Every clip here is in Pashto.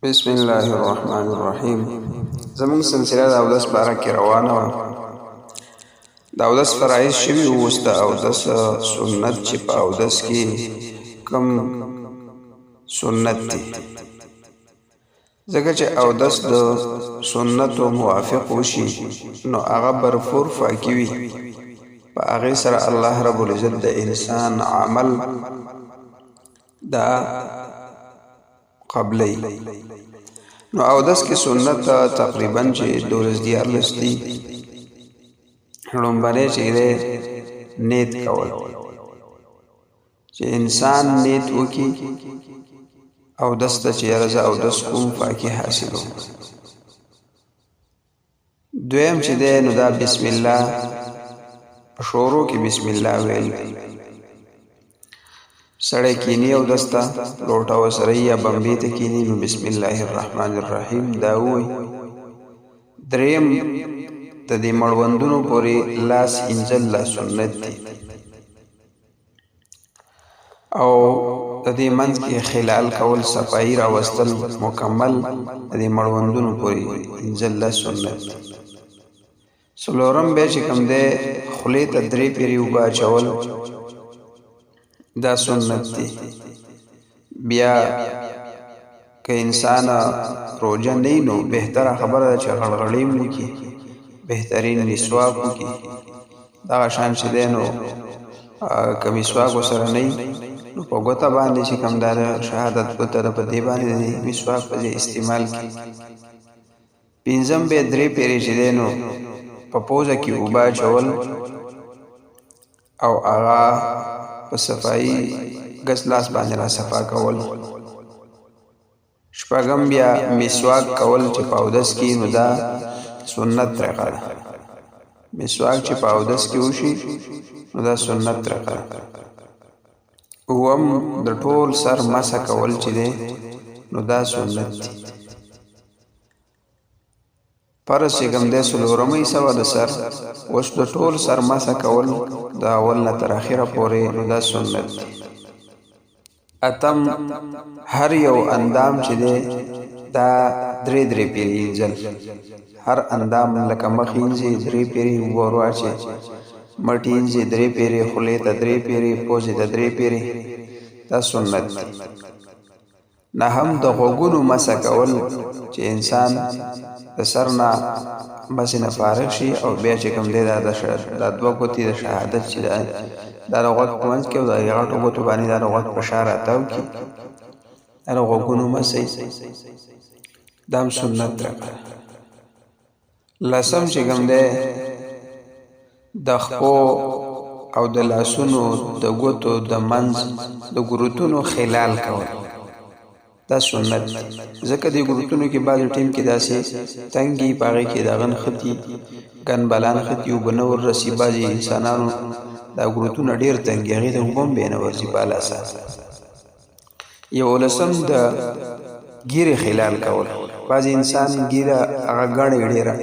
بسم الله الرحمن الرحیم. زموږ سلسله د اودس باره کې روانه وه. د اودس فرایض شوي وو، اوس د اودس سنت چې په اودس کې کوم سنت دي، ځکه چې اودس د سنتو موافق وشي نو هغه برفور فاقي وي، په هغې سره الله رب العزت د انسان عمل دا قبلی. نو اودس کې سنت تقریبا چې 12 دي. لومبنی چې دی نیت کول، چې انسان نیت وکي اودس ته چې یاره زه اودس کوم پاکي حاصلوم. دویم چې دی نو دا بسم الله په شروع کې بسم الله ویل، سړی کینی اودس ته لوټه وسره یا بمبې ته کینی نو بسم الله الرحمن الرحیم دا ووایي. دریم د دې مړوندونو پورې لاس انځل لا سنت دي، او د دې منځ کې خلال کول صفایي راوستل مکمل د دې مړوندونو پورې انځل لا سنت دي. څلورم بیا چې کوم دی خولې ته 3 پیرې اوبه اچول دا سنت دی. بیا که انسان روژه نه نو بهتره خبره ده چې غړغړې وکړي، بهترین مسواک وکړي. دغه شان چې دی نو که مسواک ورسره نه نو په ګوته باندې چې کوم دا شهادت ګوته ده په دې باندې مسواک په استعمال کړي. پنځم بیا 3 پیرې چې دی نو په پوزه کې اوبه اچول او هغه په صفایي ګس لاس باندې را صفا کول. شپږم بیا مسواک کول چې په اودس کې نو دا سنت طریقه ده. مسواک چې په اودس کې وشي نو دا سنت طریقه ده. اووم د ټول سر مسح کول چې دی نو دا سنت دی. فرض چې کوم دی څلورمۍ سوه د سر، اوس د ټول سر مسح کول د اول نه تر اخره پورې نو دا سنت دی. اتم هر یو اندام چې دی دا 3 پیرې انځل، هر اندام لکه مخ انځي 3 پیرې اوبه ور واچوي، مټ انځي 3 پیرې، خولې ته 3 پیرې، پوزې ته 3 پیرې، دا سنت دی. نهم د غوږونو مسح کول چې انسان د سر نه بس نه فارغ شي، او بیا چې کوم دی دا 2 ګوتې د شهادت چې دا د غوږ په منځ کې او د غټو ګوتو باندې دا د غوږ په شا راتاو کړي، دا د غوږونو مسح دا هم سنت راغلی. لسم چې کوم دی د خپو او د لاسونو د ګوتو د منځ د ګروتونو خلال کول دا سنت دی. ځکه د ګروتونو کې بعض ټیم کې داسې تنګي پاغې کې دغن خطي ګن بلان خطي او بنور رسی بعضې انسانانو دا ګروتونه ډېر تنګي، هغې ته اوبه هم بیا نه ورځي بالا سره. 11 د ګیرې خلال کول، بعضې انسان ګیره هغه ګڼې ډېره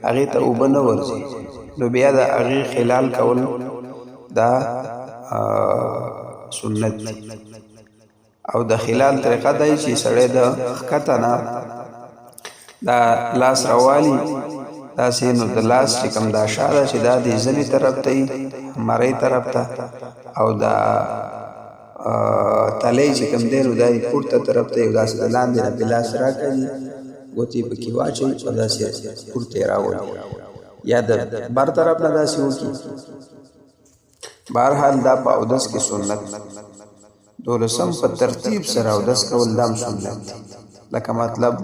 هغې ته اوبه نه ورځي نو بیا د هغې خلال کول دا سنت دی. او د خلال طریقه دی چې سړی د ښکته نه دا لاس راوالي داسې، نو د لاس چې کوم دا شا ده چې دا د زنې طرف ته وي، مرۍ طرف ته، او دا تلی چې کوم دی نو دا یې پورته طرف ته یو داسې د لاندې نه لاس راکړي، ګوتې پکې واچوي او داسې پورته یې راولي، یا د بر طرف نه داسې وکړي. بهرحال دا په اودس کې سنت. 12 په ترتیب سره اودس کول دا هم سنت دی، لکه مطلب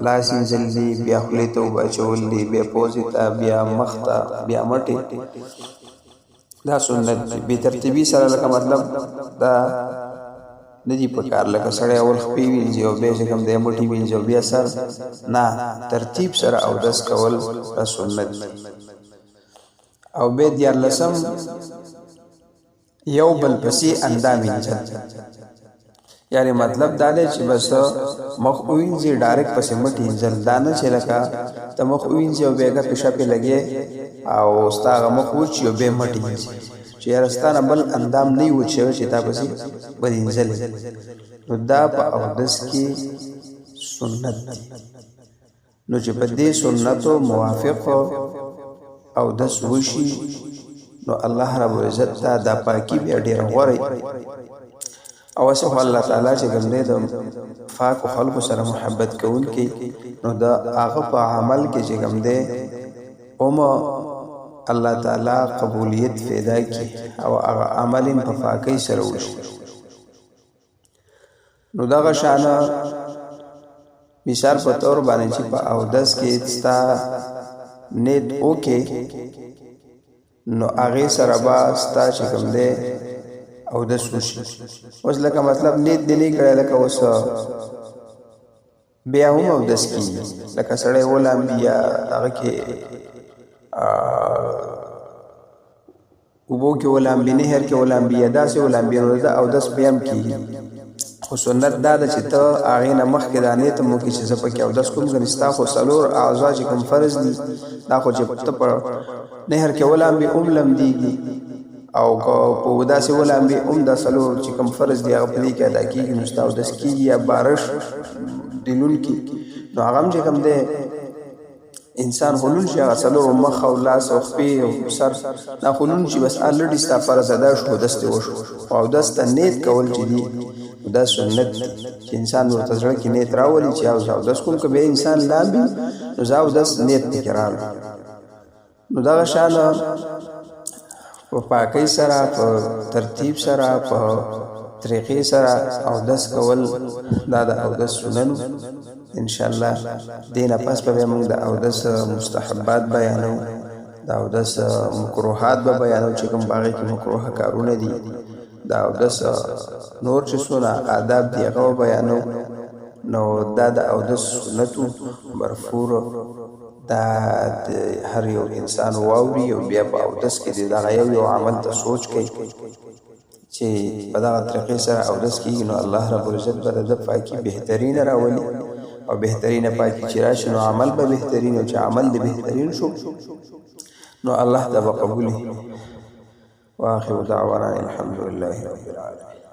لاس انځل دي، بیا خولې ته اوبه اچول دي، بیا پوزې ته، بیا مخ ته، بیا مټې، دا سنت دی. بې ترتیبي سره لکه مطلب دا نه دي پکار لکه سړی اول خپې وینځي او بیا چې کوم دی مټې وینځي او بیا سر، نه، ترتیب سره اودس کول دا سنت دی. او بیا 14 یو بل پسې اندام انځل، یعنی مطلب دا دی چې بس مخ وینځي ډایرکټ پسې مټ انځل، دا نه چې لکه ته مخ وینځي او بیا ګپې شپې لګې او ستا هغه مخ وچي او بیا مټ انځي، چې یاره ستا نه بل اندام نه وي وچ شوی چې تا پسې بل انځلې. نو دا په اودس کې سنت نو چې په دې سنتو موافق او دس وشي نو الله رب العزت ته دا پاکي بیا ډېر غوړي او اسه الله تعالی چې کوم دې د پاک خلکو سره محبت کوونکی نو دا هغه په عمل کې چې کوم دې الله تعالی قبولیت پیدا کی او هغه عمل په پاکۍ سره وشي نو دا غشانه مثال په تور باندې چې په اودس کې ستا نیت اوکې نو هغه سره با ستا چې کوم دی اودس وشي اوس لکه مطلب نیت دې نه کړی لکه اوس بیا هم اودس کیږي لکه سړی ولام بیا هغه کې وبو کې ولام بنه هر کې ولام بیا داسې ولام بیا نو دا اودس بیا هم کیږي خو سنت دا ده چې ته هغې نه مخکې دا نیت هم وکړي چې زه پکې اودس کوم ګنې ستا خو څلور اعضا چې کوم فرض دي دا خو چې ته په نهر کې ولامبې هم لمدېږي او په داسې ولامبې هم دا څلور چې کوم فرض دي هغه په دې کې ادا کېږي نو ستا اودس کېږي یا بارش دلونکي نو هغه هم چې کوم دی انسان خلون شي هغه څلور مخ او لاس او خپې او سر دا خلون شي بس الرډي ستا فرض ادا شو اودس دې وشو او اودس ته نیت کول چې دي دا سنت چې انسان ورته زړه کې نیت راولي چې اودس کوم که به انسان لامبي نو زه اودس نیت پکې راوړم نو دغه شانه په پاکۍ سره په ترتیب سره په طریقې سره اودس کول دا د اودس سننو انشاءالله دې نه پس به موږ د اودس مستحبات بیانو د اودس مکروهات به بیانو چې کوم باغې کې مکروه کارونه دي دا اودس نور چې څونه آداب دي هغه بیانو نو دا د اودس سنتو مرفوع دا هر یو انسان واوري او بیا په اودس کې دغه یو عمل ته سوچ کوي چې په دغه طریقې سره اودس کېږي نو الله رب العزت به د پاکي بهترین راولي او بهترینه پاکي چې راشي نو عمل به بهترین او چې عمل دې بهترین شو نو الله ته به قبول واخر دعوانا الحمد لله رب العالمين.